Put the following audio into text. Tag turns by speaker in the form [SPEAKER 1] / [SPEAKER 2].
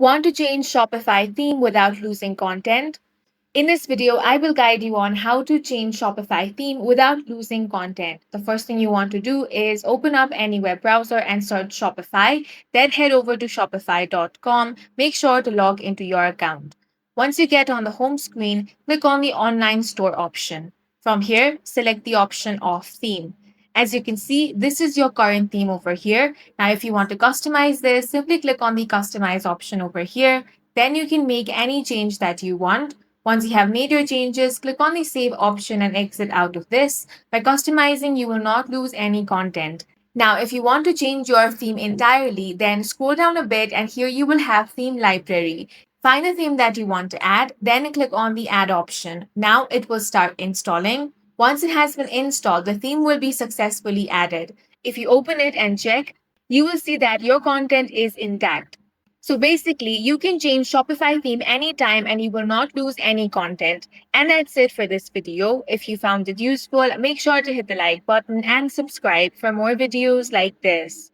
[SPEAKER 1] Want to change Shopify theme without losing content? In this video, I will guide you on how to change Shopify theme without losing content. The first thing you want to do is open up any web browser and search Shopify, then head over to shopify.com. Make sure to log into your account. Once you get on the home screen, click on the online store option. From here, select the option of theme. As you can see, this is your current theme over here. Now, if you want to customize this, simply click on the customize option over here. Then you can make any change that you want. Once you have made your changes, click on the save option and exit out of this. By customizing, you will not lose any content. Now, if you want to change your theme entirely, then scroll down a bit and here you will have theme library. Find the theme that you want to add, then click on the add option. Now it will start installing. Once it has been installed, the theme will be successfully added. If you open it and check, you will see that your content is intact. So basically, you can change Shopify theme anytime and you will not lose any content. And that's it for this video. If you found it useful, make sure to hit the like button and subscribe for more videos like this.